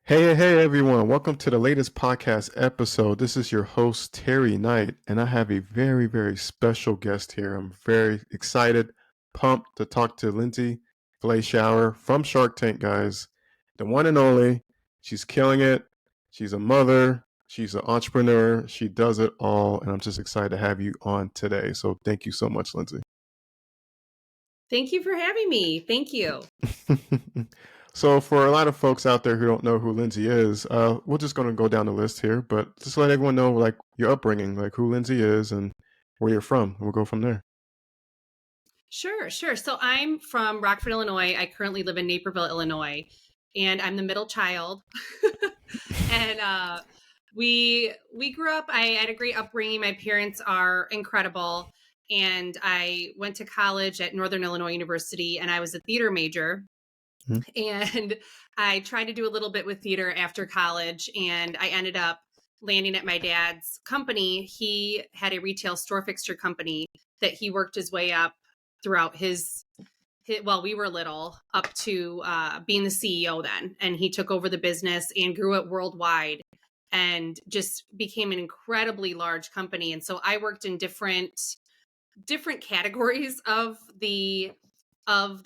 Hey, everyone. Welcome to the latest podcast episode. This is your host, Terry Knight, and I have a very, very special guest here. I'm very excited, pumped to talk to Lindsey Fleischhauer from Shark Tank, guys. The one and only. She's killing it. She's a mother. She's an entrepreneur. She does it all, and I'm just excited to have you on today. So thank you so much, Lindsey. Thank you for having me. Thank you. So for a lot of folks out there who don't know who Lindsey is, we're just going to go down the list here, but just let everyone know like your upbringing, like who Lindsey is and where you're from. We'll go from there. Sure. So I'm from Rockford, Illinois. I currently live in Naperville, Illinois, and I'm the middle child. and we grew up. I had a great upbringing. My parents are incredible, and I went to college at Northern Illinois University, and I was a theater major. Mhm. And I tried to do a little bit with theater after college, and I ended up landing at my dad's company. He had a retail store fixture company that he worked his way up throughout his while we were little up to being the CEO then. And he took over the business and grew it worldwide and just became an incredibly large company. And so I worked in different categories of the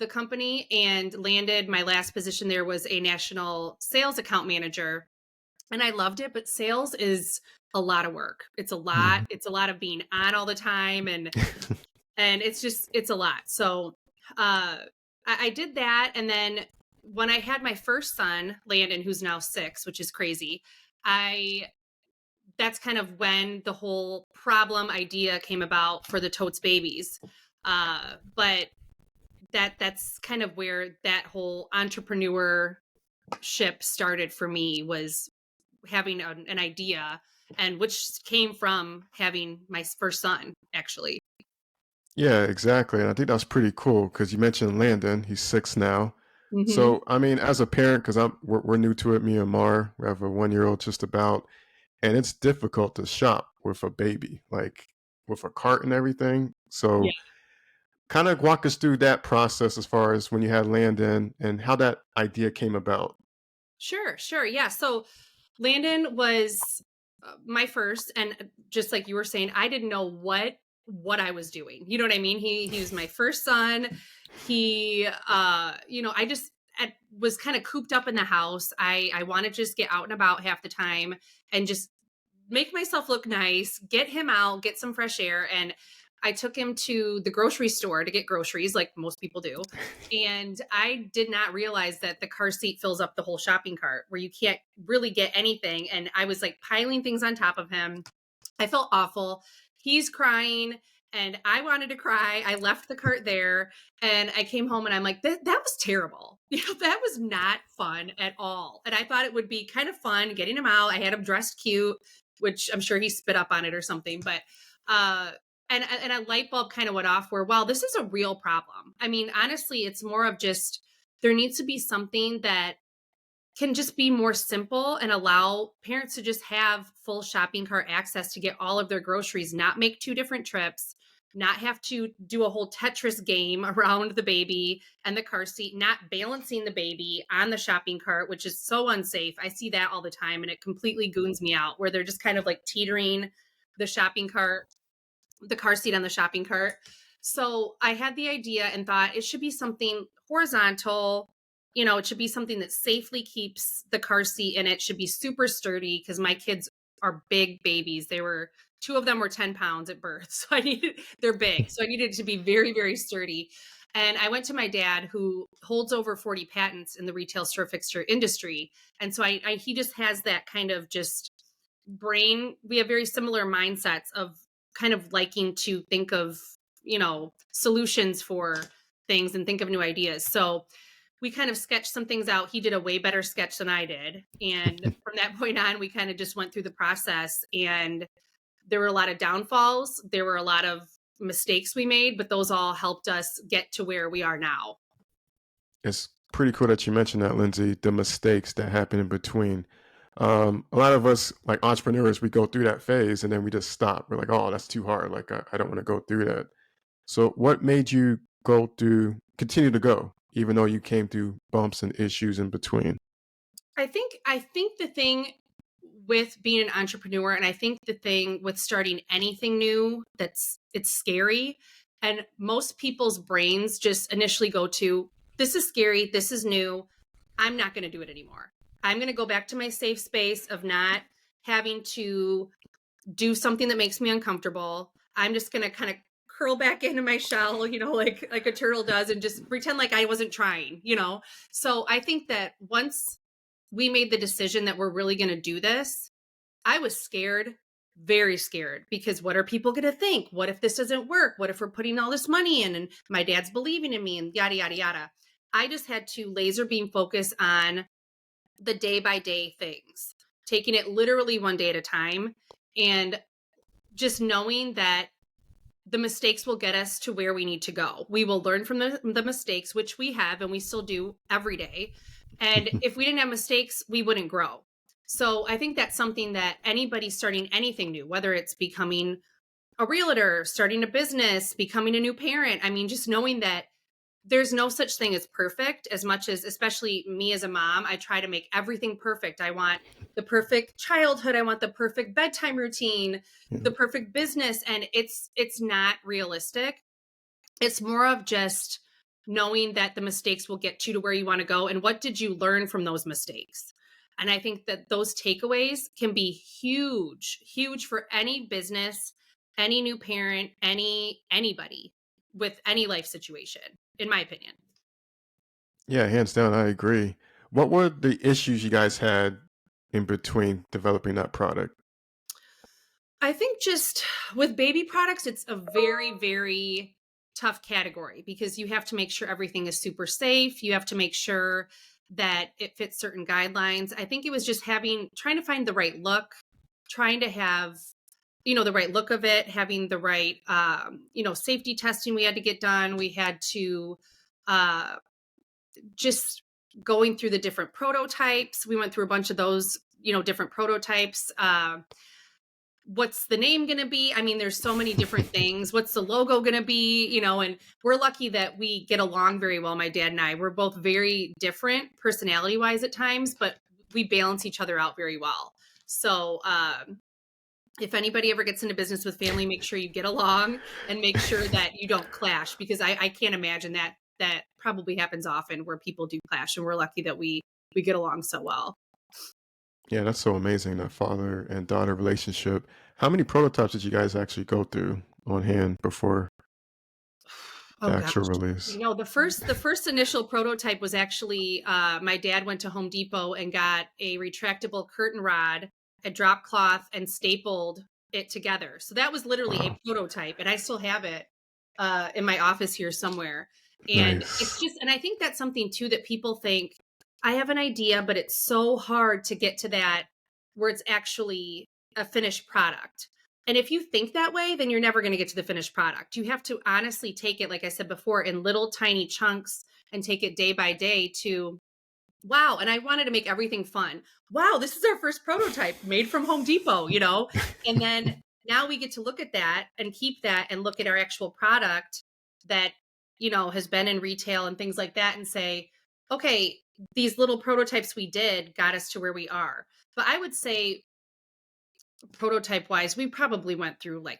company and landed. My last position there was a national sales account manager, and I loved it, but sales is a lot of work. It's a lot. Mhm. It's a lot of being on all the time, and it's a lot. So I did that, and then when I had my first son, Landon, who's now 6, which is crazy, I that's kind of when the whole problem idea came about for the Totes babies. But that's kind of where that whole entrepreneurship started for me, was having an idea, and which came from having my first son, actually. Yeah, exactly. And I think that's pretty cool because you mentioned Landon. He's 6 now. Hmm. So, I mean, as a parent, because we're new to it, me and Mar, we have a 1-year-old just about, and it's difficult to shop with a baby, like with a cart and everything. Yeah. So kind of walk us through that process as far as when you had Landon and how that idea came about. Sure. Yeah. So Landon was my first, and just like you were saying, I didn't know what I was doing. You know what I mean? He was my first son. He I just was kind of cooped up in the house. I wanted to just get out and about half the time and just make myself look nice, get him out, get some fresh air. And I took him to the grocery store to get groceries, like most people do. And I did not realize that the car seat fills up the whole shopping cart where you can't really get anything. And I was like piling things on top of him. I felt awful. He's crying and I wanted to cry. I left the cart there and I came home and I'm like, that was terrible. That was not fun at all. And I thought it would be kind of fun getting him out. I had him dressed cute, which I'm sure he spit up on it or something. But uh and a light bulb kind of went off where, wow, this is a real problem. I mean, honestly, it's more of just there needs to be something that can just be more simple and allow parents to just have full shopping cart access to get all of their groceries, not make 2 different trips, not have to do a whole Tetris game around the baby and the car seat, not balancing the baby on the shopping cart, which is so unsafe. I see that all the time and it completely goons me out where they're just kind of like teetering the shopping cart, the car seat on the shopping cart. So I had the idea and thought it should be something horizontal. It should be something that safely keeps the car seat in it. Should be super sturdy because my kids are big babies. They were 2 of them were 10 pounds at birth. So they're big. So I needed it to be very, very sturdy. And I went to my dad, who holds over 40 patents in the retail store fixture industry. And so he just has that kind of just brain. We have very similar mindsets of kind of liking to think of, solutions for things and think of new ideas. So we kind of sketched some things out. He did a way better sketch than I did. And from that point on, we kind of just went through the process, and there were a lot of downfalls. There were a lot of mistakes we made, but those all helped us get to where we are now. It's pretty cool that you mentioned that, Lindsey, the mistakes that happen in between. A lot of us, like entrepreneurs, we go through that phase and then we just stop. We're like, oh, that's too hard. Like, I don't want to go through that. So, what made you continue to go, even though you came through bumps and issues in between? I think the thing with being an entrepreneur, and I think the thing with starting anything new, it's scary. And most people's brains just initially go to, this is scary, this is new, I'm not going to do it anymore. I'm going to go back to my safe space of not having to do something that makes me uncomfortable. I'm just going to kind of curl back into my shell, like a turtle does, and just pretend like I wasn't trying. So I think that once we made the decision that we're really going to do this, I was scared, very scared, because what are people going to think? What if this doesn't work? What if we're putting all this money in and my dad's believing in me and yada, yada, yada. I just had to laser beam focus on the day by day things, taking it literally one day at a time, and just knowing that the mistakes will get us to where we need to go. We will learn from the mistakes, which we have and we still do every day. And if we didn't have mistakes, we wouldn't grow. So I think that's something that anybody starting anything new, whether it's becoming a realtor, starting a business, becoming a new parent, I mean, just knowing that there's no such thing as perfect. As much as, especially me as a mom, I try to make everything perfect. I want the perfect childhood, I want the perfect bedtime routine, Yeah. the perfect business, and it's not realistic. It's more of just knowing that the mistakes will get you to where you want to go, and what did you learn from those mistakes. And I think that those takeaways can be huge for any business, any new parent, anybody with any life situation, in my opinion. Yeah, hands down, I agree. What were the issues you guys had in between developing that product? I think just with baby products, it's a very, very tough category because you have to make sure everything is super safe. You have to make sure that it fits certain guidelines. I think it was just trying to find the right look, trying to have, the right look of it, having the right, safety testing we had to get done. We had to uh, just going through the different prototypes. We went through a bunch of those, different prototypes. What's the name going to be? I mean, there's so many different things. What's the logo going to be? And we're lucky that we get along very well. My dad and I, we're both very different personality wise at times, but we balance each other out very well. So, if anybody ever gets into business with family, make sure you get along and make sure that you don't clash, because I can't imagine that probably happens often where people do clash, and we're lucky that we get along so well. Yeah, that's so amazing, that father and daughter relationship. How many prototypes did you guys actually go through on hand before the Oh gosh. actual release? The first initial prototype was actually my dad went to Home Depot and got a retractable curtain rod, a drop cloth, and stapled it together. So that was literally a Wow, prototype, and I still have it in my office here somewhere. And it's nice. just, and I think that's something too that people think, I have an idea, but it's so hard to get to that where it's actually a finished product. And if you think that way, then you're never going to get to the finished product. You have to honestly take it, like I said before, in little tiny chunks and take it day by day to, wow. And I wanted to make everything fun. Wow, this is our first prototype made from Home Depot. And then now we get to look at that and keep that and look at our actual product that, has been in retail and things like that and say, okay, these little prototypes we did got us to where we are. But I would say, prototype wise, we probably went through like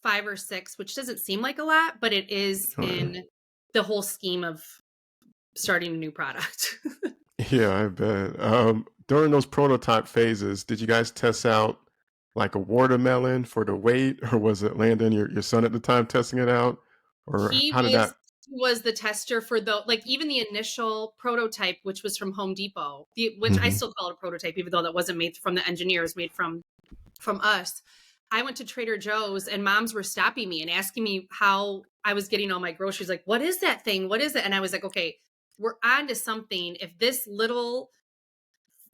5 or 6, which doesn't seem like a lot, but it is Oh, yeah. in the whole scheme of starting a new product. Yeah, I bet. During those prototype phases, did you guys test out like a watermelon for the weight, or was it Landon, your son at the time, testing it out? Or he how did was that? he was the tester for even the initial prototype, which was from Home Depot, which I Mhm. still call it a prototype, even though that wasn't made from the engineers, made from us. I went to Trader Joe's and moms were stopping me and asking me how I was getting all my groceries. Like, what is that thing? What is it? And I was like, okay, we're on to something. If this little,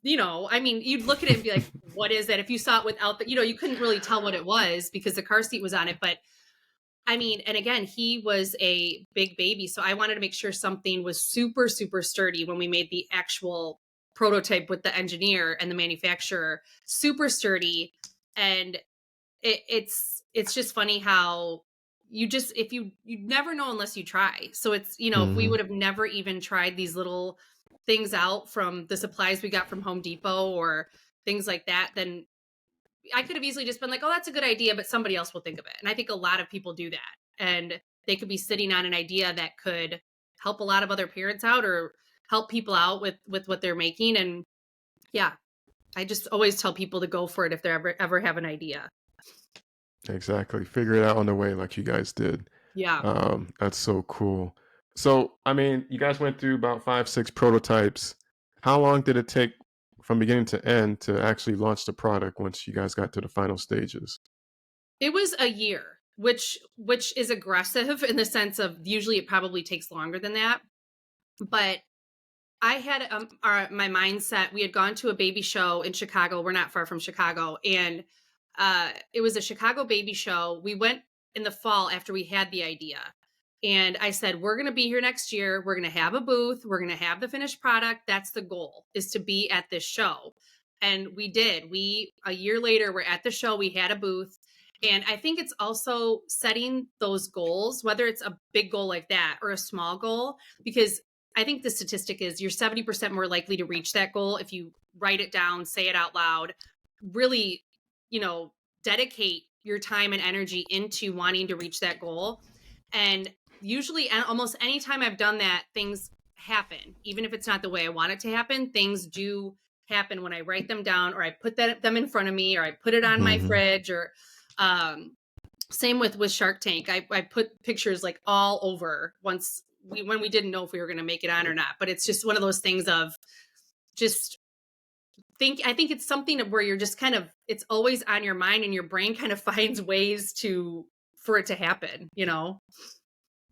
I mean, you'd look at it and be like, what is that? If you saw it without you couldn't really tell what it was because the car seat was on it. But I mean, and again, he was a big baby. So I wanted to make sure something was super, super sturdy when we made the actual prototype with the engineer and the manufacturer, super sturdy. And it's just funny how if you never know unless you try. So it's, if we Mhm. would have never even tried these little things out from the supplies we got from Home Depot or things like that, then I could have easily just been like, oh, that's a good idea, but somebody else will think of it. And I think a lot of people do that. And they could be sitting on an idea that could help a lot of other parents out or help people out with what they're making. And yeah, I just always tell people to go for it if they ever have an idea. Exactly. Figure it out on the way like you guys did. Yeah. That's so cool. So, I mean, you guys went through about 5, 6 prototypes. How long did it take from beginning to end to actually launch the product once you guys got to the final stages? It was a year, which is aggressive in the sense of usually it probably takes longer than that. But I had my mindset. We had gone to a baby show in Chicago. We're not far from Chicago, and it was a Chicago baby show. We went in the fall after we had the idea, and I said, "We're going to be here next year. We're going to have a booth. We're going to have the finished product. That's the goal: is to be at this show." And we did. We a year later, we're at the show. We had a booth. And I think it's also setting those goals, whether it's a big goal like that or a small goal, because I think the statistic is you're 70% more likely to reach that goal if you write it down, say it out loud, really, dedicate your time and energy into wanting to reach that goal. And usually, and almost anytime I've done that, things happen. Even if it's not the way I want it to happen, things do happen when I write them down or I put them in front of me or I put it on my Hmm. fridge or um, same with Shark Tank. I put pictures like all over once when we didn't know if we were going to make it on or not. But it's just one of those things of just I think it's something where you're just kind of it's always on your mind and your brain kind of finds ways for it to happen.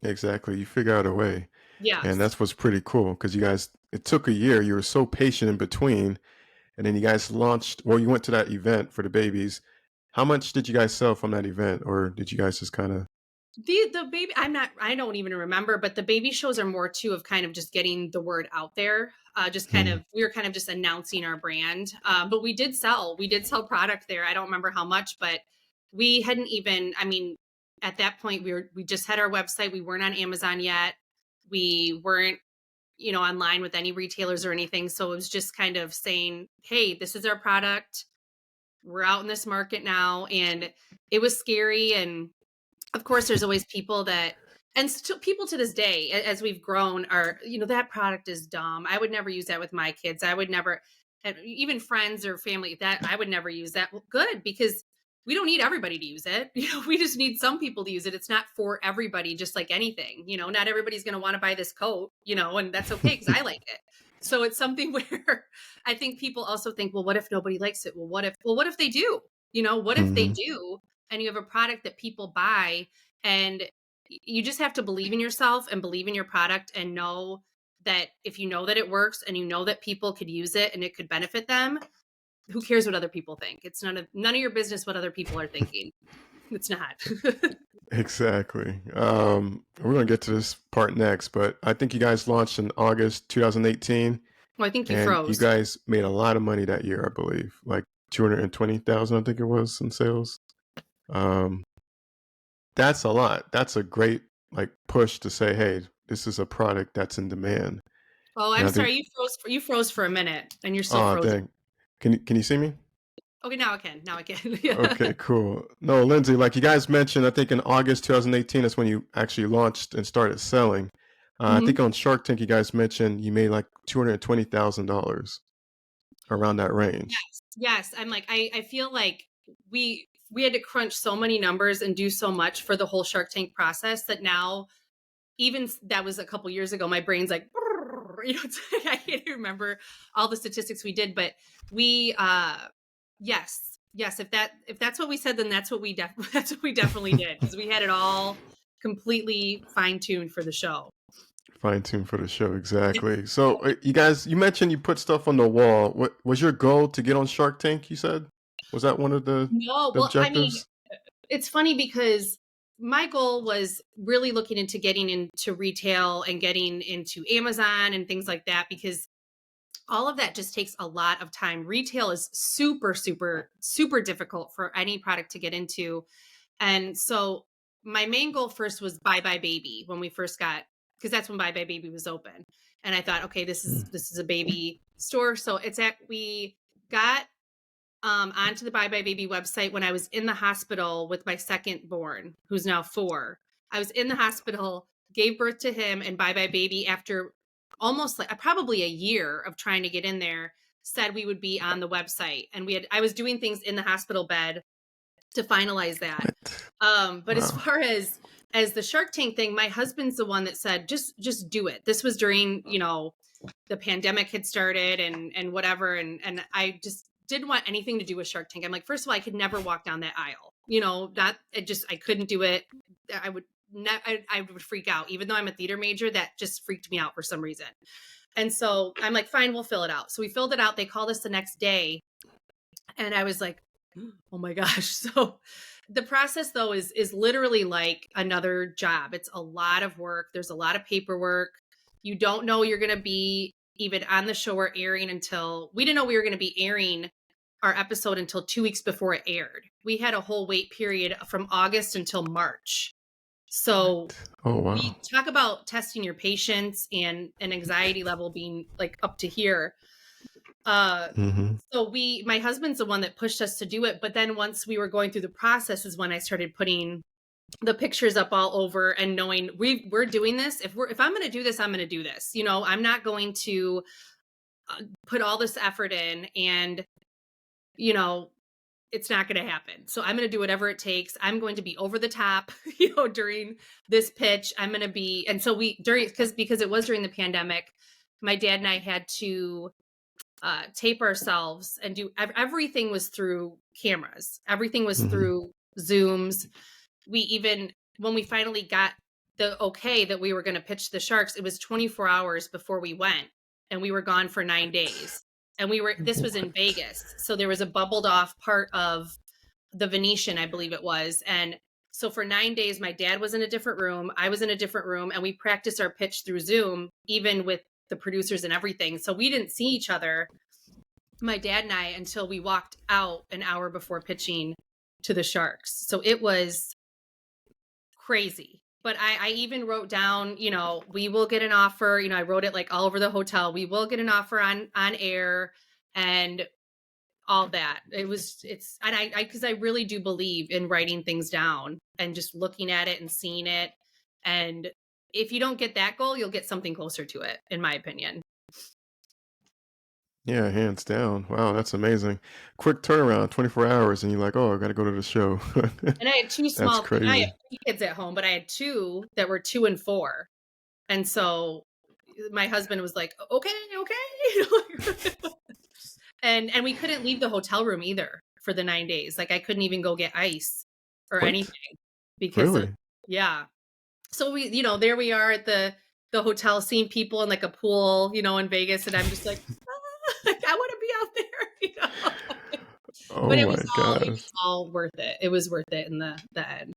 Exactly. You figure out a way. And Yes. that's what's pretty cool because you guys, it took a year. You were so patient in between. And then you guys launched, well, you went to that event for the babies. How much did you guys sell from that event? Or did you guys just kind of, The baby I don't even remember, but the baby shows are more too of kind of just getting the word out there. Just kind hmm, of we were kind of just announcing our brand. But we did sell product there. I don't remember how much, but we hadn't even I mean, at that point we just had our website. We weren't on Amazon yet. We weren't, online with any retailers or anything. So it was just kind of saying, hey, this is our product. We're out in this market now. And it was scary and of course there's always people that and still people to this day as we've grown are that product is dumb. I would never use that with my kids. I would never. And even friends or family that I would never use that. Well, good, because we don't need everybody to use it. We just need some people to use it. It's not for everybody, just like anything. Not everybody's going to want to buy this coat, and that's okay because I like it. So it's something where I think people also think, well, what if nobody likes it? Well, what if they do? What if they hmm, do and you have a product that people buy and you just have to believe in yourself and believe in your product and know that if you know that it works and you know that people could use it and it could benefit them, who cares what other people think? It's none of your business what other people are thinking. It's not. exactly. We're going to get to this part next, but I think you guys launched in August 2018 Well, I think you and you froze. guys made a lot of money that year, I believe, like 220,000, I think it was in sales. Um, that's a lot. That's a great like push to say, hey, this is a product that's in demand. Oh, And I'm I think, sorry. You froze for a minute and you're still oh frozen. dang, can you see me? Okay, now I can. Now I can. Yeah. Okay, cool. No, Lindsay, like you guys mentioned, I think in August 2018 is when you actually launched and started selling. I think Mhm. on Shark Tank, you guys mentioned you made like $220,000 around that range. Yes. Yes. I'm like, I feel like we had to crunch so many numbers and do so much for the whole Shark Tank process that now that was a couple years ago, my brain's like, it's like I can't even remember all the statistics we did, but we yes, if that's what we said, then that's what that's what we definitely did because we had it all completely fine-tuned for the show. Fine tune for the show, exactly. So you guys, you mentioned you put stuff on the wall. What was your goal to get on Shark Tank? You said, was that one of No, the well, I mean, objectives? it's funny because my goal was really looking into getting into retail and getting into Amazon and things like that because all of that just takes a lot of time. Retail is super, super, super difficult for any product to get into. And so my main goal first was Bye Bye Baby when we first got, because that's when Bye Bye Baby was open. And I thought, okay, this is a baby store. So we got onto the Bye Bye Baby website when I was in the hospital with my second born, who's now 4. I was in the hospital, gave birth to him, and Bye Bye Baby, after almost like probably a year of trying to get in there, said we would be on the website. And I was doing things in the hospital bed to finalize that. What? But as Wow. far as the Shark Tank thing, my husband's the one that said, just do it. This was during, the pandemic had started and whatever. And I just didn't want anything to do with Shark Tank. I'm like, first of all, I could never walk down that aisle. I couldn't do it. I would I would freak out. Even though I'm a theater major, that just freaked me out for some reason. And so I'm like, fine, we'll fill it out. So we filled it out. They called us the next day. And I was like, oh my gosh. So the process though is literally like another job. It's a lot of work. There's a lot of paperwork. You don't know you're going to be even on the show or airing until we didn't know we were going to be airing our episode until 2 weeks before it aired. We had a whole wait period from August until March. So What? Oh, we wow. talk about testing your patience and an anxiety level being like up to here. Uh, Mm-hmm. so my husband's the one that pushed us to do it. But then once we were going through the process is when I started putting the pictures up all over and knowing we're doing this. If I'm going to do this, I'm going to do this. I'm not going to put all this effort in and, you know, it's not going to happen. So I'm going to do whatever it takes. I'm going to be over the top, during this pitch. I'm going to be, and so because it was during the pandemic, my dad and I had to tape ourselves and do everything was through cameras. Everything was Mm-hmm. through Zooms. When we finally got the okay that we were going to pitch the Sharks, it was 24 hours before we went, and we were gone for 9 days. And this was in What? Vegas. So there was a bubbled off part of the Venetian, I believe it was. And so for 9 days, my dad was in a different room. I was in a different room, and we practiced our pitch through Zoom, even with the producers and everything. So we didn't see each other, my dad and I, until we walked out an hour before pitching to the Sharks. So it was crazy. But I even wrote down, we will get an offer. I wrote it like all over the hotel. We will get an offer on air and all that. And because I really do believe in writing things down and just looking at it and seeing it. And if you don't get that goal, you'll get something closer to it, in my opinion. Yeah, hands down. Wow, that's amazing. Quick turnaround, 24 hours, and you're like, oh, I got to go to the show. And I had That's I have crazy. 3 kids at home, but I had 2 that were 2 and 4. And so my husband was like, okay, okay. And we couldn't leave the hotel room either for the 9 days. Like I couldn't even go get ice or What? anything because of, Really? yeah. So there we are at the hotel seeing people in like a pool, in Vegas. And I'm just like, I want to be out there. But Oh my it was gosh. all worth it. It was worth it in the end.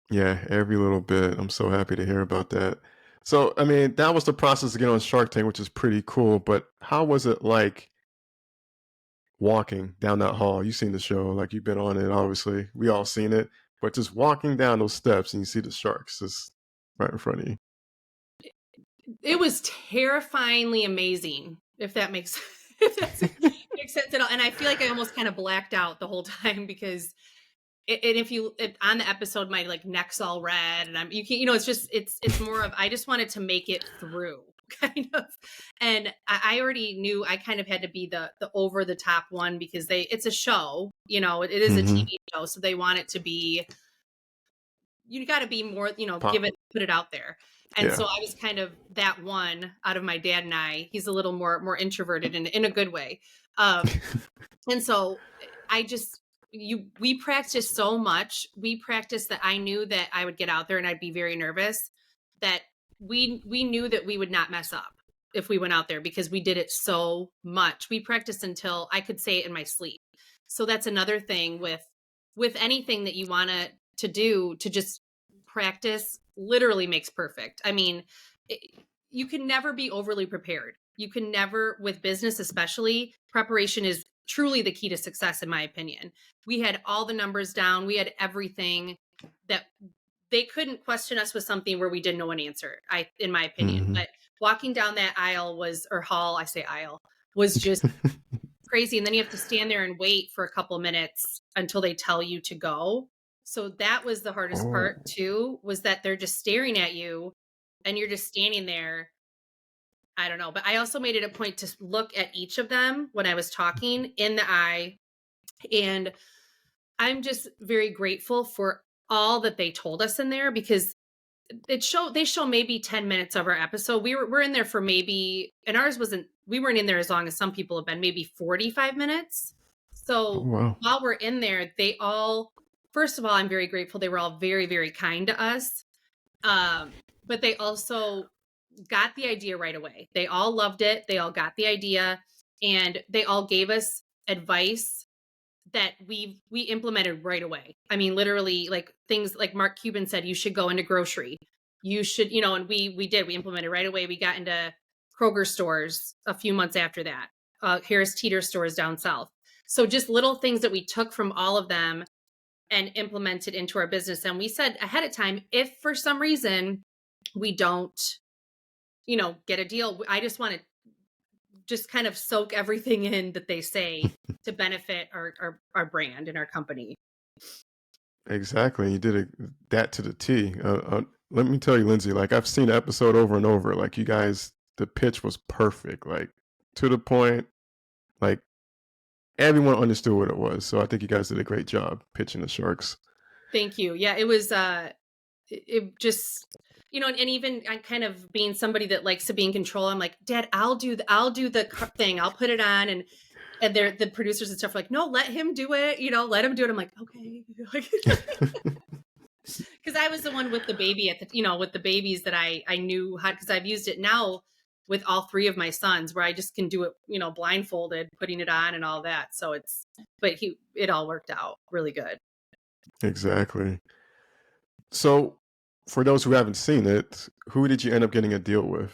Yeah, every little bit. I'm so happy to hear about that. So, I mean, that was the process to get on Shark Tank, which is pretty cool. But how was it like walking down that hall? You've seen the show, like you've been on it, obviously. We all seen it. But just walking down those steps and you see the sharks just right in front of you. It was terrifyingly amazing, if that makes if that makes sense at all. And I feel like I almost kind of blacked out the whole time because on the episode, my like neck's all red, and it's more of I just wanted to make it through, kind of. And I already knew I kind of had to be the over the top one because it's a show, it is a Mm-hmm. TV show, so they want it to be, you got to be more, Pop. put it out there. And Yeah. so I was kind of that one out of my dad and I. He's a little more introverted in a good way. And so I just we practiced so much. We practiced that I knew that I would get out there and I'd be very nervous, that we knew that we would not mess up if we went out there because we did it so much. We practiced until I could say it in my sleep. So that's another thing with anything that you want to do, to just practice literally makes perfect. I mean, it, you can never be overly prepared. You can never, with business especially, preparation is truly the key to success, in my opinion. We had all the numbers down. We had everything that they couldn't question us with something where we didn't know an answer, in my opinion. Mm-hmm. But walking down that aisle or hall, I say aisle, was just crazy. And then you have to stand there and wait for a couple of minutes until they tell you to go. So that was the hardest Oh, part too, was that they're just staring at you and you're just standing there. I don't know. But I also made it a point to look at each of them when I was talking in the eye. And I'm just very grateful for all that they told us in there, because they show maybe 10 minutes of our episode. We're in there for maybe, and ours wasn't, we weren't in there as long as some people have been, maybe 45 minutes. oh So wow. while we're in there, they all, first of all, I'm very grateful. They were all very, very kind to us. But they also got the idea right away. They all loved it. They all got the idea, and they all gave us advice that we implemented right away. I mean, literally, like things like Mark Cuban said, you should go into grocery. You should, and we did. We implemented right away. We got into Kroger stores a few months after that. Harris Teeter stores down south. So just little things that we took from all of them and implemented into our business. And we said ahead of time, if for some reason we don't, get a deal, I just want to just kind of soak everything in that they say to benefit our brand and our company. Exactly. You did that to the T. Let me tell you, Lindsey, like I've seen the episode over and over. Like you guys, the pitch was perfect, like to the point, like everyone understood what it was. So I think you guys did a great job pitching the Sharks. Thank you. Yeah, it was, it just, and even I kind of being somebody that likes to be in control. I'm like, Dad, I'll do the thing. I'll put it on. And they're the producers and stuff are like, no, let him do it. Let him do it. I'm like, okay. Because I was the one with the baby with the babies that I knew how, because I've used it now with all three of my sons, where I just can do it, blindfolded, putting it on and all that. So it all worked out really good. Exactly. So for those who haven't seen it, who did you end up getting a deal with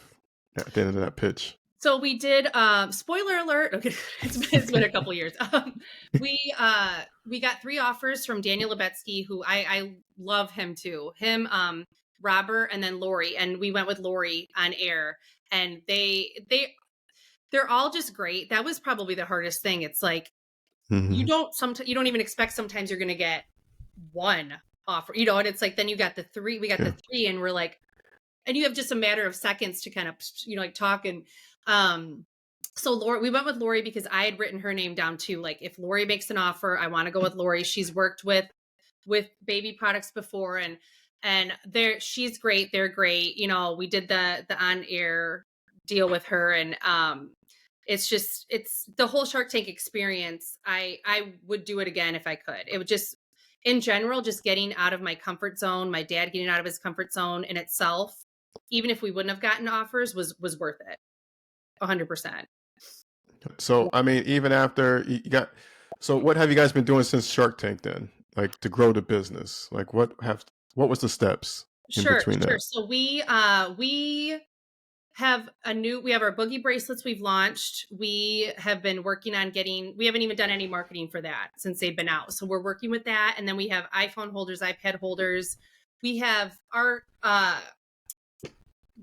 at the end of that pitch? So we did, spoiler alert. Okay. It's been a couple years. We got 3 offers from Daniel Lebetsky, who I love him too. Him, Robert, and then Lori. And we went with Lori on air, and they're all just great. That was probably the hardest thing. It's like, you don't even expect sometimes you're going to get one offer, and it's like, then you got the 3, we got the 3, and we're like, and you have just a matter of seconds to kind of, like talk. And, so Lori, we went with Lori because I had written her name down too. Like, if Lori makes an offer, I want to go with Lori. She's worked with baby products before, and she's great. They're great. We did the on air deal with her, and, it's the whole Shark Tank experience. I would do it again if I could. It would just, in general, just getting out of my comfort zone, my dad getting out of his comfort zone in itself, even if we wouldn't have gotten offers, was worth it. 100%. So, I mean, even after you got, so what have you guys been doing since Shark Tank then? Like to grow the business? Like what was the steps in Sure. between that? So we have we have our boogie bracelets we've launched. We have been working on we haven't even done any marketing for that since they've been out. So we're working with that. And then we have iPhone holders, iPad holders. We have our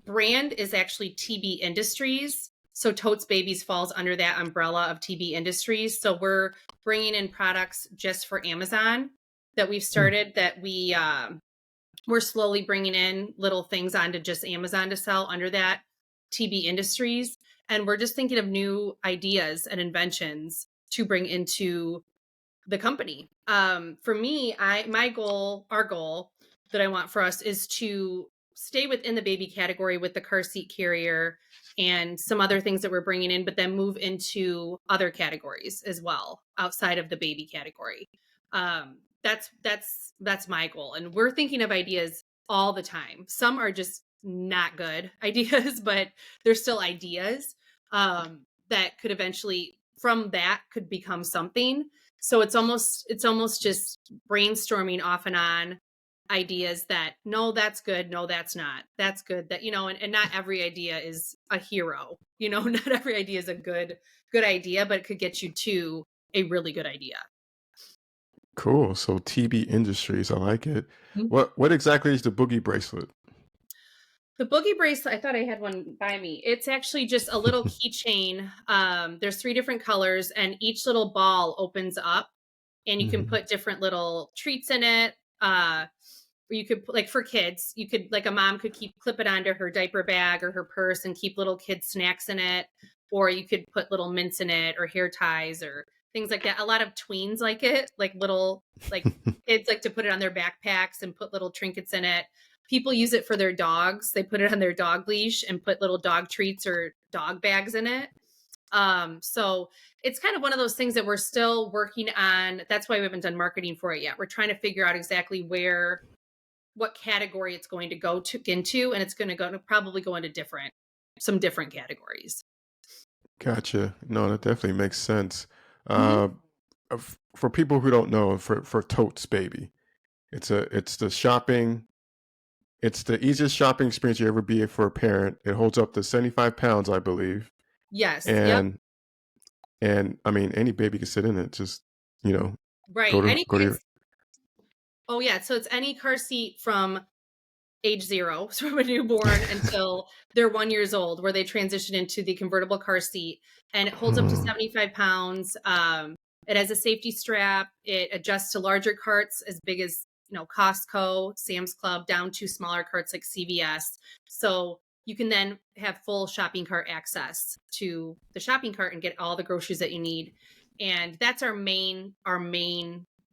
brand is actually TB Industries. So Totes Babies falls under that umbrella of TB Industries. So we're bringing in products just for Amazon that we've started, that we're slowly bringing in little things onto just Amazon to sell under that TB Industries. And we're just thinking of new ideas and inventions to bring into the company. For me, our goal that I want for us is to stay within the baby category with the car seat carrier and some other things that we're bringing in, but then move into other categories as well outside of the baby category. That's my goal. And we're thinking of ideas all the time. Some are just not good ideas, but they're still ideas, that could eventually, from that, could become something. So it's almost just brainstorming off and on ideas that, no, that's good. No, that's not. That's good. That, and not every idea is a hero, not every idea is a good idea, but it could get you to a really good idea. Cool. So TB Industries, I like it. Mm-hmm. What exactly is the boogie bracelet? The boogie bracelet, I thought I had one by me. It's actually just a little keychain. There's 3 different colors, and each little ball opens up, and you can Mhm. put different little treats in it. Or you could like for kids, you could like a mom could keep clip it onto her diaper bag or her purse and keep little kid snacks in it, or you could put little mints in it or hair ties or things like that. A lot of tweens like it, like little like kids like to put it on their backpacks and put little trinkets in it. People use it for their dogs. They put it on their dog leash and put little dog treats or dog bags in it. So it's kind of one of those things that we're still working on. That's why we haven't done marketing for it yet. We're trying to figure out exactly what category it's going to go to into, and it's going to go to probably go into some different categories. Gotcha. No, that definitely makes sense. Hmm. Uh, for people who don't know, for Totes Baby, it's the shopping. It's the easiest shopping experience you ever be for a parent. It holds up to 75 pounds, I believe, Yes. Yep. and I mean any baby can sit in it. Just you know, Right. Any go to your. it's Oh yeah, so it's any car seat from age 0, so from a newborn until they're 1 years old, where they transition into the convertible car seat, and it holds up to Mm, 75 pounds. It has a safety strap. It adjusts to larger carts as big as, Costco, Sam's Club, down to smaller carts like CVS. So you can then have full shopping cart access to the shopping cart and get all the groceries that you need. And that's our main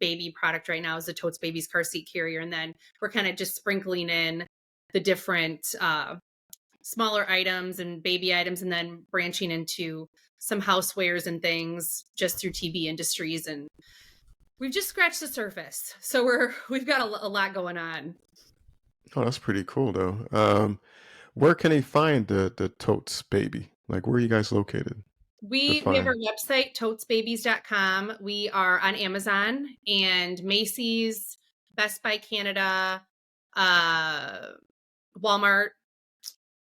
baby product right now is the Totes Babies car seat carrier. And then we're kind of just sprinkling in the different smaller items and baby items, and then branching into some housewares and things just through TB Industries. And we've just scratched the surface, so we've got a lot going on. oh, that's pretty cool though. Where can they find the Totes Baby? Like, where are you guys located to We have our find? website, totesbabies.com. We are on Amazon and Macy's, Best Buy Canada, uh, Walmart,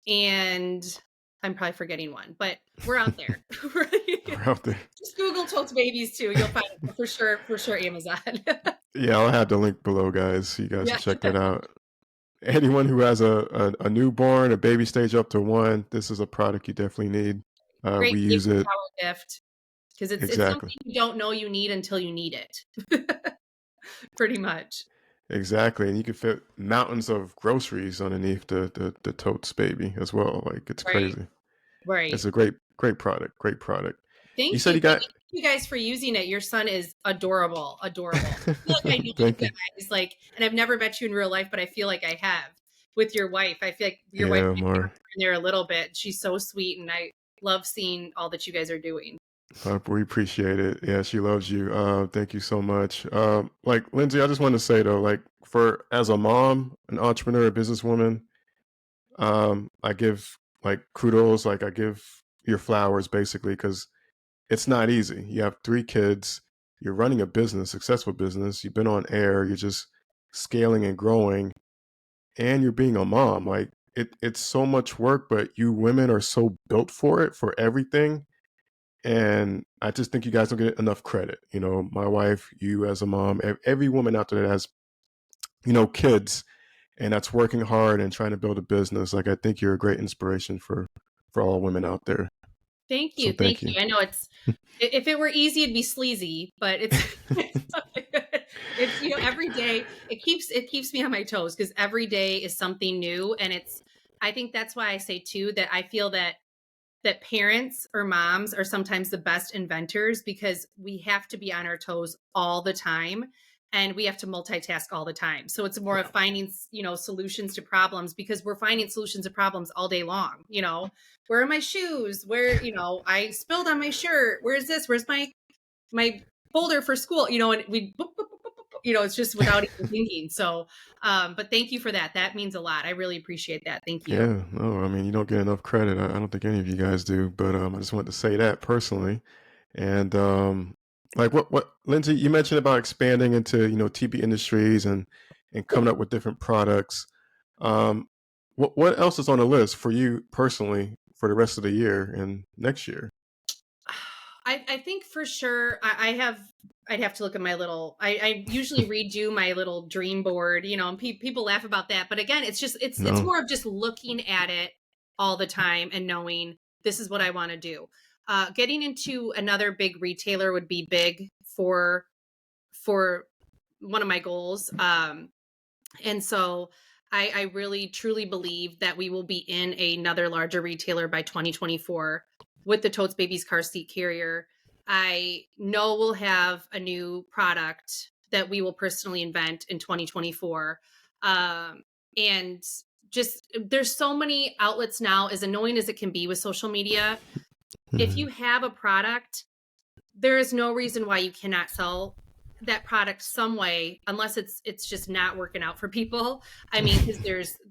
and I'm probably forgetting one, but we're out there. We're out there. Just Google Totes Babies too. You'll find it for sure Amazon. Yeah, I'll have the link below, guys. So you guys Yeah. can check that out. Anyone who has a newborn, a baby stage up to 1, this is a product you definitely need. Great We baby use it shower gift because it's exactly, something you don't know you need until you need it. Pretty much. exactly, and you can fit mountains of groceries underneath the Totes Baby as well. Like it's Right. crazy. It's Right. a great product. Great product. You Thank said you. you Thank got. you guys for using it. Your son is adorable. Adorable. I feel like I know you Thank you. guys, like, and I've never met you in real life, but I feel like I have with your wife. I feel like your wife Yeah, might be more. in there a little bit. She's so sweet, and I love seeing all that you guys are doing. We appreciate it. Yeah, she loves you. Thank you so much. Like Lindsay, I just want to say though, like for as a mom, an entrepreneur, a businesswoman, I give like kudos, like I give your flowers basically because it's not easy. You have 3 kids, you're running a business, successful business, you've been on air, you're just scaling and growing, and you're being a mom. Like it's so much work, but you women are so built for it, for everything. And I just think you guys don't get enough credit. You know, my wife, you as a mom, every woman out there that has, kids and that's working hard and trying to build a business. Like I think you're a great inspiration for all women out there. Thank So you. Thank thank you. you. I know if it were easy, it'd be sleazy, but it's every day it keeps me on my toes because every day is something new. And I think that's why I say too that I feel that parents or moms are sometimes the best inventors because we have to be on our toes all the time and we have to multitask all the time. So it's more of finding, solutions to problems because we're finding solutions to problems all day long. Where are my shoes? Where, I spilled on my shirt. Where's this? Where's my folder for school? And we boop, boop, boop, boop, boop, it's just without even thinking. So but thank you for that. That means a lot. I really appreciate that. Thank you. Yeah, no, I mean you don't get enough credit. I don't think any of you guys do, but I just wanted to say that personally. And like what Lindsay, you mentioned about expanding into TB industries and coming up with different products. Um, what else is on the list for you personally for the rest of the year and next year? I think for sure I'd have to look at my little, I usually redo my little dream board, and people laugh about that. But again, it's No. more of just looking at it all the time and knowing this is what I want to do. Getting into another big retailer would be big for one of my goals. And so I really truly believe that we will be in another larger retailer by 2024 with the Totes Babies car seat carrier. I know we'll have a new product that we will personally invent in 2024. And just there's so many outlets now, as annoying as it can be with social media. If Mhm. you have a product, there is no reason why you cannot sell that product some way unless it's just not working out for people. I mean, because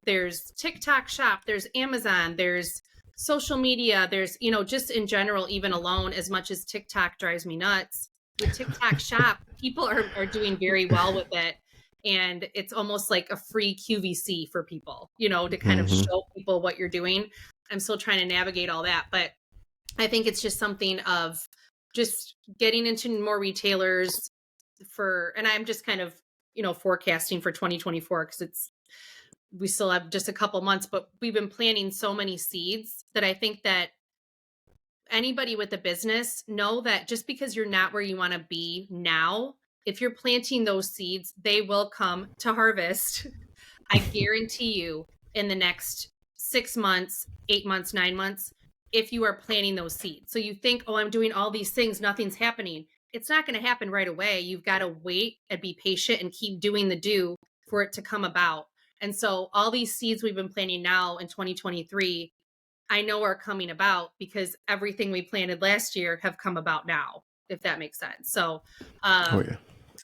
there's TikTok shop, there's Amazon, there's social media, there's just in general, even alone, as much as TikTok drives me nuts, with TikTok shop, people are doing very well with it. And it's almost like a free QVC for people, to kind of Mhm. show people what you're doing. I'm still trying to navigate all that, but I think it's just something of just getting into more retailers and I'm just kind of, forecasting for 2024 because we still have just a couple months, but we've been planting so many seeds that I think that anybody with a business know that just because you're not where you want to be now, if you're planting those seeds, they will come to harvest. I guarantee you in the next 6 months, 8 months, 9 months, if you are planting those seeds. So you think, oh, I'm doing all these things, nothing's happening. It's not going to happen right away. You've got to wait and be patient and keep doing the do for it to come about. And so all these seeds we've been planting now in 2023, I know are coming about because everything we planted last year have come about now, if that makes sense. So Oh um, yeah.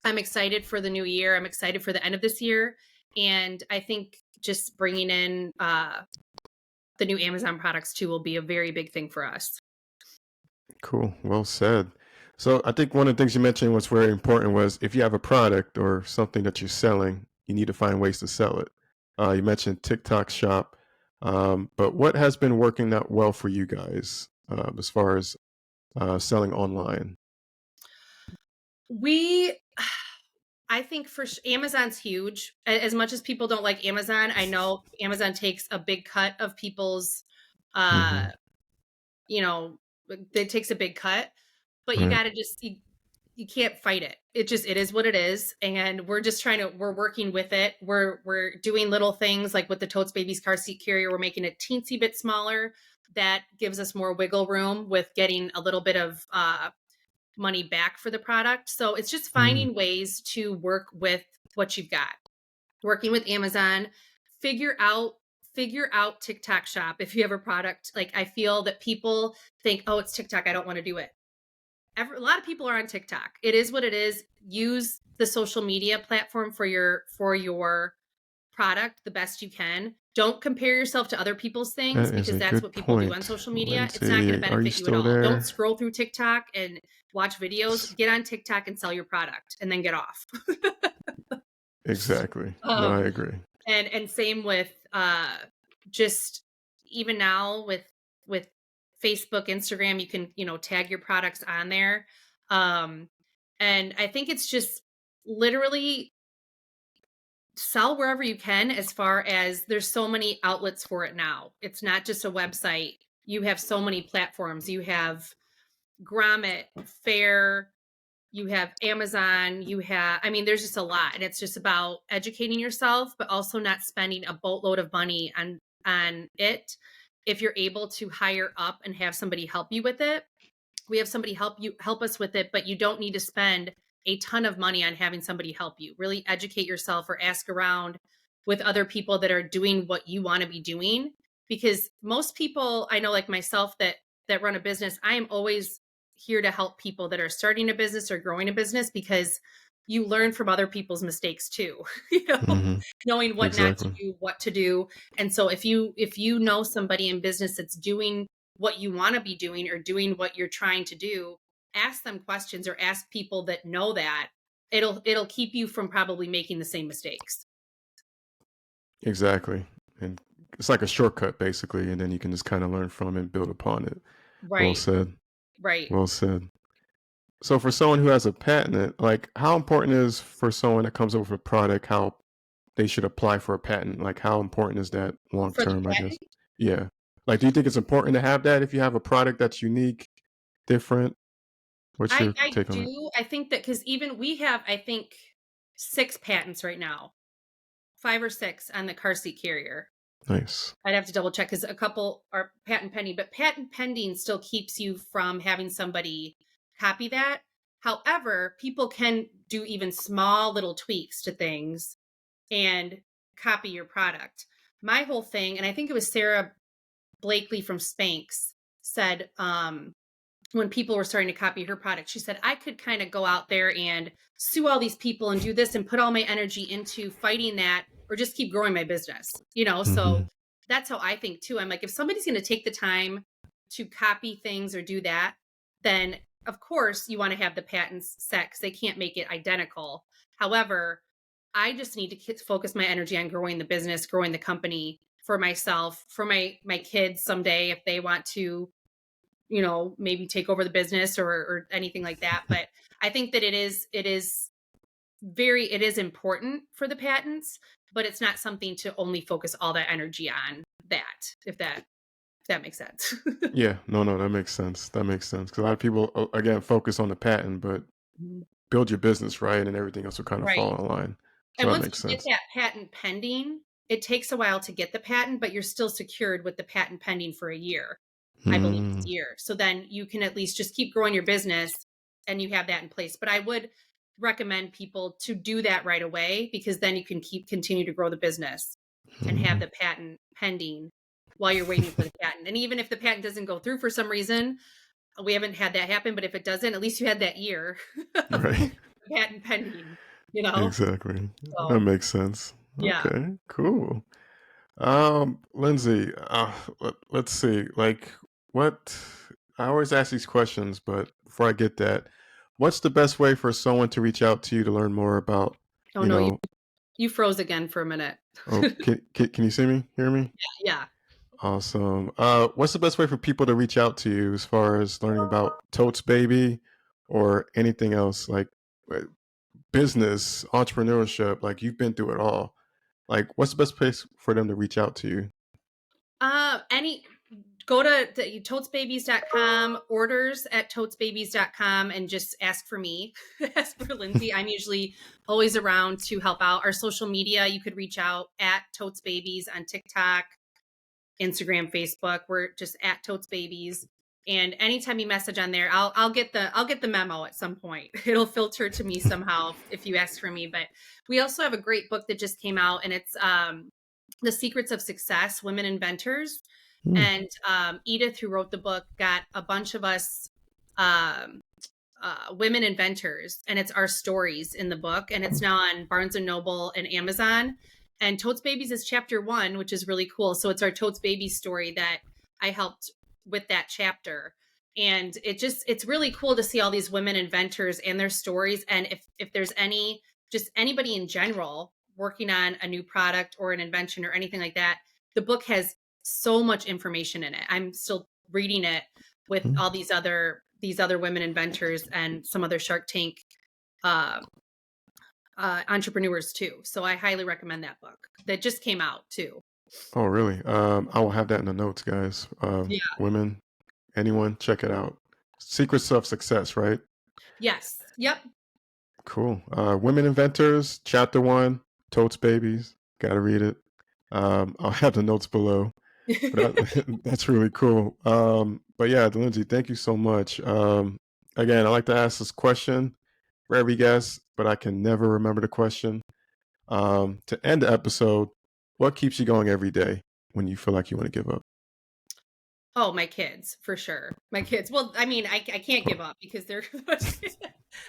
I'm excited for the new year. I'm excited for the end of this year. And I think just bringing in the new Amazon products too will be a very big thing for us. Cool. Well said. So I think one of the things you mentioned was very important was if you have a product or something that you're selling, you need to find ways to sell it. You mentioned TikTok shop, but what has been working out well for you guys as far as selling online? We, I think Amazon's huge. As much as people don't like Amazon, I know Amazon takes a big cut of people's, uh, Hmm. you know, it takes a big cut, but you Right. got to you can't fight it. It is what it is. And we're working with it. We're doing little things like with the Totes Babies car seat carrier, we're making it teensy bit smaller. That gives us more wiggle room with getting a little bit of money back for the product. So it's just Mm. finding ways to work with what you've got. Working with Amazon, figure out figure out TikTok shop if you have a product. Like I feel that people think, "Oh, it's TikTok, I don't want to do it." A lot of people are on TikTok. It is what it is. Use the social media platform for your product the best you can. Don't compare yourself to other people's things That is because a that's what good people do on point, social media. It's not going to Lindsay. Are you benefit you at still all. Don't there? scroll through TikTok and watch videos. S- Get on TikTok and sell your product and then get off. Exactly. No, I um agree. and same with just even now with Facebook, Instagram, you can, tag your products on there. Um and I think it's just literally sell wherever you can, as far as there's so many outlets for it now. It's not just a website. You have so many platforms. You have Grommet, Fair, you have Amazon, I mean, there's just a lot. And it's just about educating yourself, but also not spending a boatload of money on it. If you're able to hire up and have somebody help you with it, we have somebody help us with it, but you don't need to spend a ton of money on having somebody help you. Really educate yourself or ask around with other people that are doing what you want to be doing, because most people I know, like myself, that run a business, I am always here to help people that are starting a business or growing a business, because you learn from other people's mistakes too. Hmm. Knowing what not to Exactly. do, what to do. And so if you know somebody in business that's doing what you want to be doing or doing what you're trying to do, ask them questions or ask people that know that. It'll keep you from probably making the same mistakes. Exactly. And it's like a shortcut basically, and then you can just kind of learn from and build upon it. Well Right. said. Right. Well said. So for someone who has a patent, like how important is for someone that comes up with a product, how they should apply for a patent? Like how important is that long For the term, I guess? patent, Yeah. Like do you think it's important to have that if you have a product that's unique, different? What's your I take on that? do. I think that because even we have, I think, 6 patents right now, 5 or 6 on the car seat carrier. Nice. I'd have to double check because a couple are patent pending, but patent pending still keeps you from having somebody copy that. However, people can do even small little tweaks to things and copy your product. My whole thing, and I think it was Sarah Blakely from Spanx said, when people were starting to copy her product, she said, I could kind of go out there and sue all these people and do this and put all my energy into fighting that or just keep growing my business, you know? So Mhm. that's how I think too. I'm like, if somebody's going to take the time to copy things or do that, then of course you want to have the patents set because they can't make it identical. However, I just need to focus my energy on growing the business, growing the company for myself, for my kids someday if they want to, you know, maybe take over the business or anything like that. But I think that it is important for the patents, but it's not something to only focus all that energy on that, if that makes sense. Yeah, no, that makes sense. That makes sense. Because a lot of people, again, focus on the patent, but Mhm. build your business right, and everything else will kind of fall Right. in line. So And that once makes you get sense. that patent pending, it takes a while to get the patent, but you're still secured with the patent pending for a year. I believe it's Mm, a year. So then you can at least just keep growing your business and you have that in place. But I would recommend people to do that right away because then you can continue to grow the business and have mhm. the patent pending while you're waiting for the patent. And even if the patent doesn't go through for some reason, we haven't had that happen, but if it doesn't, at least you had that year of Right. patent pending, you know? Exactly. That So makes sense. yeah. Okay, cool. Lindsay, let's see. Like, what? I always ask these questions, but before I get that, what's the best way for someone to reach out to you to learn more about, Oh you no, know, you froze again for a minute. oh, can you see me? Hear me? Yeah. Awesome. What's the best way for people to reach out to you as far as learning about Totes Baby or anything else like uh, business, entrepreneurship? Like you've been through it all. Like, what's the best place for them to reach out to you? Any go to the totesbabies.com, orders at totesbabies.com and just ask for me. Ask for Lindsay. I'm usually always around to help out. Our social media, you could reach out at Totes Babies on TikTok, Instagram, Facebook. We're just at Totes Babies. And anytime you message on there, I'll get the memo at some point. It'll filter to me somehow if you ask for me. But we also have a great book that just came out, and it's The Secrets of Success: Women Inventors. Hmm. And Edith, who wrote the book, got a bunch of us um, women inventors, and it's our stories in the book, and it's now on Barnes and Noble and Amazon. And Totes Babies is chapter 1, which is really cool. So it's our Totes Babies story that I helped with that chapter. And it's really cool to see all these women inventors and their stories. And if there's any, just anybody in general working on a new product or an invention or anything like that, the book has so much information in it. I'm still reading it with Hmm. all these other women inventors and some other Shark Tank uh, entrepreneurs too. So I highly recommend that book that just came out too. Oh, really? I will have that in the notes, guys. Yeah. Women, anyone, check it out. Secrets of Success, right? Yes. Yep. Cool. Women Inventors, Chapter One, Totes Babies. Gotta read it. I'll have the notes below. But that's really cool. But yeah, Lindsay, thank you so much. Again, I like to ask this question for every guest, but I can never remember the question. To end the episode, what keeps you going every day when you feel like you want to give up? Oh, my kids, for sure. My kids. Well, I mean, I can't give up because they're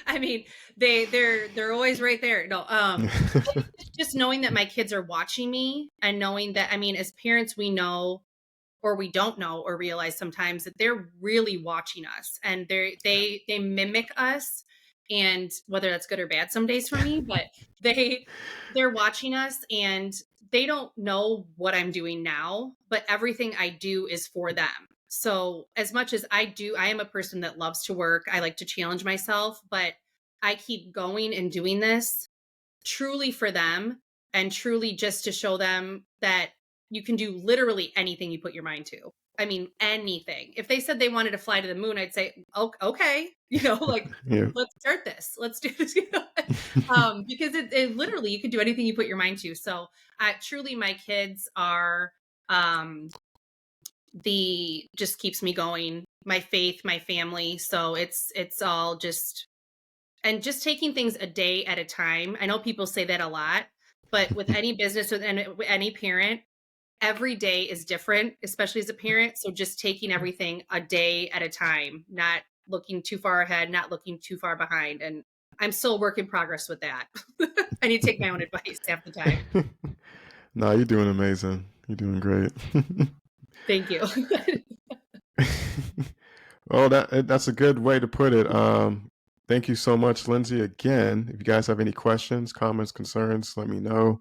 I mean, they're always right there. No, I think it's just knowing that my kids are watching me and knowing that, I mean, as parents, we know or we don't know or realize sometimes that they're really watching us and they mimic us, and whether that's good or bad some days for me, but they they're watching us and they don't know what I'm doing now, but everything I do is for them. So as much as I am a person that loves to work. I like to challenge myself, but I keep going and doing this truly for them and truly just to show them that you can do literally anything you put your mind to. I mean, anything. If they said they wanted to fly to the moon, I'd say, okay, like Yeah. let's start this. Let's do this. Because it literally you can do anything you put your mind to. So truly, my kids are um, the just keeps me going. My faith, my family. So it's all just and just taking things a day at a time. I know people say that a lot, but with any business, with any parent, every day is different, especially as a parent. So just taking everything a day at a time, not looking too far ahead, not looking too far behind. And I'm still a work in progress with that. I need to take my own advice half the time. No, you're doing amazing. You're doing great. Thank you. Well, that's a good way to put it. Thank you so much, Lindsay. Again, if you guys have any questions, comments, concerns, let me know.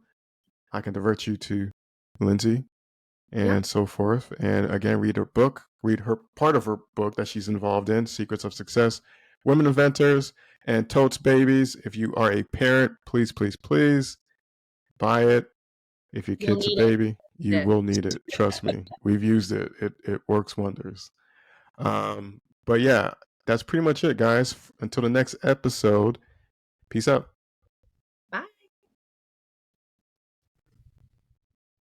I can divert you to Lindsay Yep. and so forth. And again, read her book, read her part of her book that she's involved in, Secrets of Success, Women Inventors, and Totes Babies. If you are a parent, please, please, please buy it. If your You'll kid's a need it. baby, you It. will need it. Trust me. We've used it. It works wonders. But yeah, that's pretty much it, guys. Until the next episode, peace out.